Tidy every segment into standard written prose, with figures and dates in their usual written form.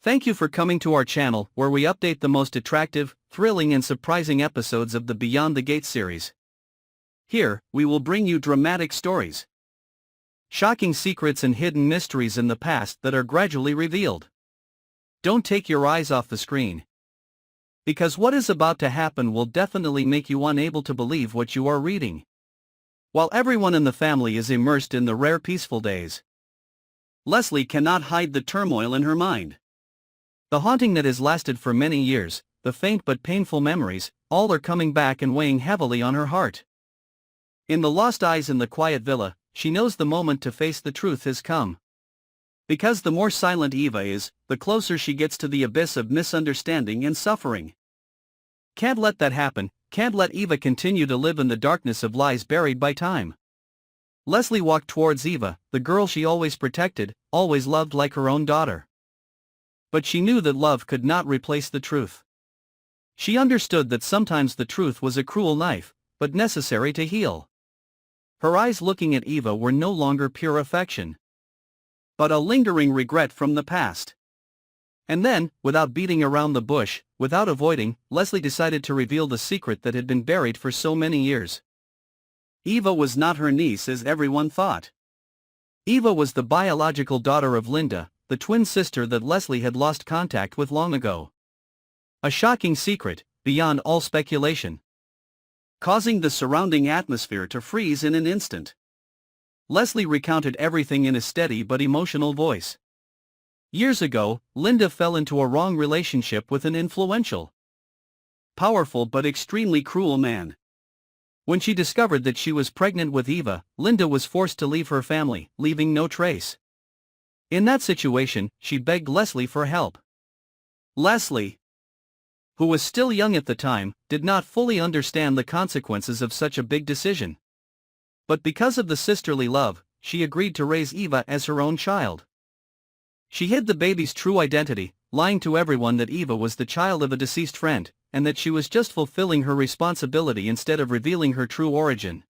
Thank you for coming to our channel, where we update the most attractive, thrilling and surprising episodes of the Beyond the Gates series. Here, we will bring you dramatic stories, shocking secrets and hidden mysteries in the past that are gradually revealed. Don't take your eyes off the screen, because what is about to happen will definitely make you unable to believe what you are reading. While everyone in the family is immersed in the rare peaceful days, Leslie cannot hide the turmoil in her mind. The haunting that has lasted for many years, the faint but painful memories, all are coming back and weighing heavily on her heart. In the lost eyes in the quiet villa, she knows the moment to face the truth has come. Because the more silent Eva is, the closer she gets to the abyss of misunderstanding and suffering. Can't let that happen, can't let Eva continue to live in the darkness of lies buried by time. Leslie walked towards Eva, the girl she always protected, always loved like her own daughter. But she knew that love could not replace the truth. She understood that sometimes the truth was a cruel knife, but necessary to heal. Her eyes looking at Eva were no longer pure affection, but a lingering regret from the past. And then, without beating around the bush, without avoiding, Leslie decided to reveal the secret that had been buried for so many years. Eva was not her niece as everyone thought. Eva was the biological daughter of Linda, the twin sister that Leslie had lost contact with long ago. A shocking secret, beyond all speculation, causing the surrounding atmosphere to freeze in an instant. Leslie recounted everything in a steady but emotional voice. Years ago, Linda fell into a wrong relationship with an influential, powerful but extremely cruel man. When she discovered that she was pregnant with Eva, Linda was forced to leave her family, leaving no trace. In that situation, she begged Leslie for help. Leslie, who was still young at the time, did not fully understand the consequences of such a big decision. But because of the sisterly love, she agreed to raise Eva as her own child. She hid the baby's true identity, lying to everyone that Eva was the child of a deceased friend, and that she was just fulfilling her responsibility instead of revealing her true origin.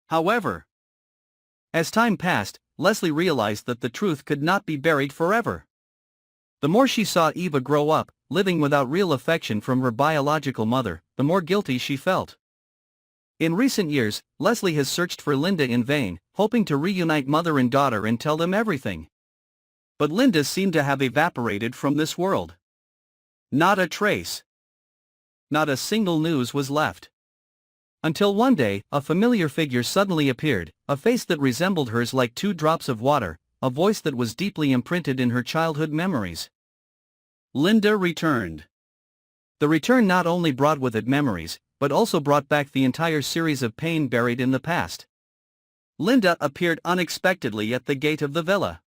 However, as time passed, Leslie realized that the truth could not be buried forever. The more she saw Eva grow up, living without real affection from her biological mother, the more guilty she felt. In recent years, Leslie has searched for Linda in vain, hoping to reunite mother and daughter and tell them everything. But Linda seemed to have evaporated from this world. Not a trace. Not a single news was left. Until one day, a familiar figure suddenly appeared, a face that resembled hers like two drops of water, a voice that was deeply imprinted in her childhood memories. Linda returned. The return not only brought with it memories, but also brought back the entire series of pain buried in the past. Linda appeared unexpectedly at the gate of the villa.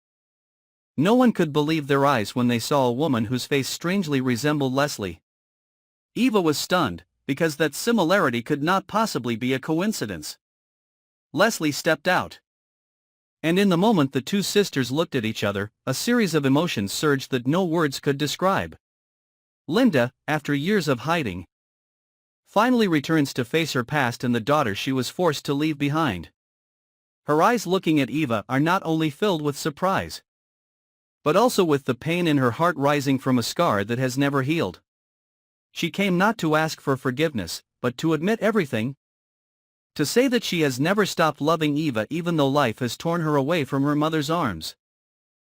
No one could believe their eyes when they saw a woman whose face strangely resembled Leslie. Eva was stunned, because that similarity could not possibly be a coincidence. Leslie stepped out. And in the moment the two sisters looked at each other, a series of emotions surged that no words could describe. Linda, after years of hiding, finally returns to face her past and the daughter she was forced to leave behind. Her eyes looking at Eva are not only filled with surprise, but also with the pain in her heart rising from a scar that has never healed. She came not to ask for forgiveness, but to admit everything. To say that she has never stopped loving Eva even though life has torn her away from her mother's arms.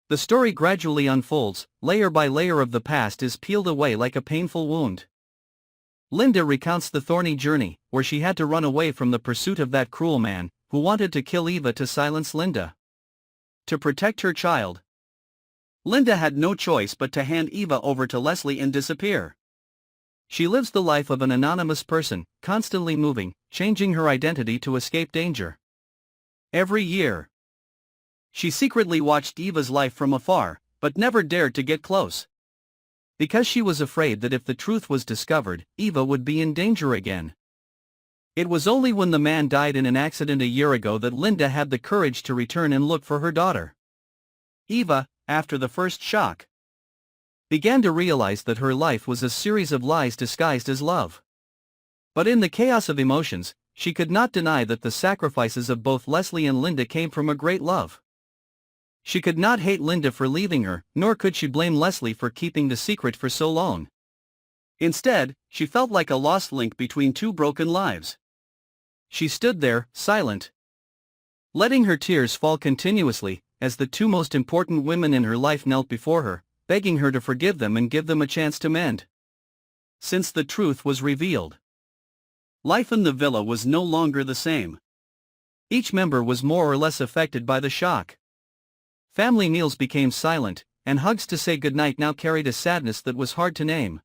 The story gradually unfolds, layer by layer of the past is peeled away like a painful wound. Linda recounts the thorny journey, where she had to run away from the pursuit of that cruel man, who wanted to kill Eva to silence Linda. To protect her child, Linda had no choice but to hand Eva over to Leslie and disappear. She lives the life of an anonymous person, constantly moving, changing her identity to escape danger. Every year, she secretly watched Eva's life from afar, but never dared to get close. Because she was afraid that if the truth was discovered, Eva would be in danger again. It was only when the man died in an accident a year ago that Linda had the courage to return and look for her daughter. Eva, after the first shock, began to realize that her life was a series of lies disguised as love. But in the chaos of emotions, she could not deny that the sacrifices of both Leslie and Linda came from a great love. She could not hate Linda for leaving her, nor could she blame Leslie for keeping the secret for so long. Instead, she felt like a lost link between two broken lives. She stood there, silent, letting her tears fall continuously, as the two most important women in her life knelt before her, begging her to forgive them and give them a chance to mend. Since the truth was revealed, life in the villa was no longer the same. Each member was more or less affected by the shock. Family meals became silent, and hugs to say goodnight now carried a sadness that was hard to name.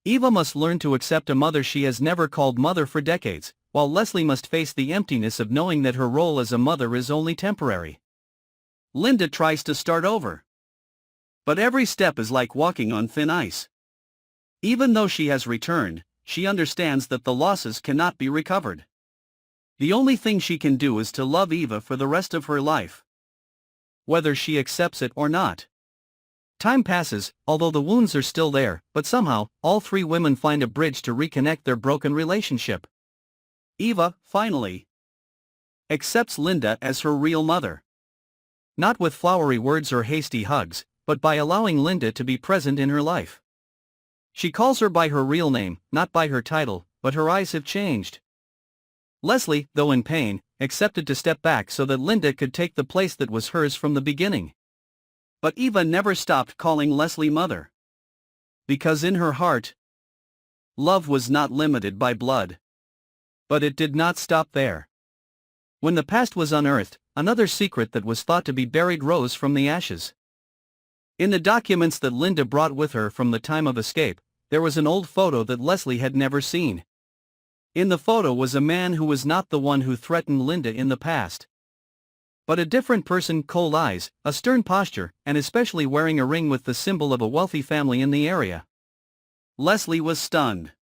Eva must learn to accept a mother she has never called mother for decades, while Leslie must face the emptiness of knowing that her role as a mother is only temporary. Linda tries to start over, but every step is like walking on thin ice. Even though she has returned, she understands that the losses cannot be recovered. The only thing she can do is to love Eva for the rest of her life, whether she accepts it or not. Time passes, although the wounds are still there, but somehow, all three women find a bridge to reconnect their broken relationship. Eva, finally, accepts Linda as her real mother. Not with flowery words or hasty hugs, but by allowing Linda to be present in her life. She calls her by her real name, not by her title, but her eyes have changed. Leslie, though in pain, accepted to step back so that Linda could take the place that was hers from the beginning. But Eva never stopped calling Leslie mother. Because in her heart, love was not limited by blood. But it did not stop there. When the past was unearthed, another secret that was thought to be buried rose from the ashes. In the documents that Linda brought with her from the time of escape, there was an old photo that Leslie had never seen. In the photo was a man who was not the one who threatened Linda in the past, but a different person, cold eyes, a stern posture, and especially wearing a ring with the symbol of a wealthy family in the area. Leslie was stunned.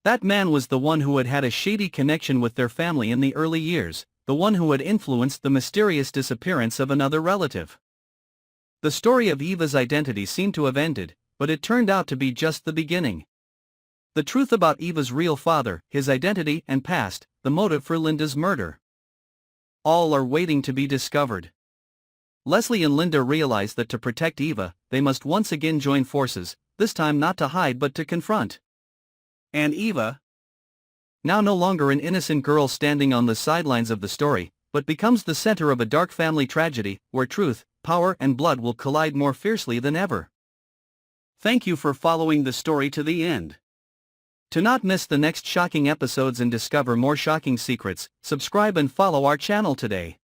That man was the one who had had a shady connection with their family in the early years, the one who had influenced the mysterious disappearance of another relative. The story of Eva's identity seemed to have ended, but it turned out to be just the beginning. The truth about Eva's real father, his identity and past, the motive for Linda's murder. All are waiting to be discovered. Leslie and Linda realize that to protect Eva, they must once again join forces, this time not to hide but to confront. And Eva, now no longer an innocent girl standing on the sidelines of the story, but becomes the center of a dark family tragedy, where truth, power and blood will collide more fiercely than ever. Thank you for following the story to the end. To not miss the next shocking episodes and discover more shocking secrets, subscribe and follow our channel today.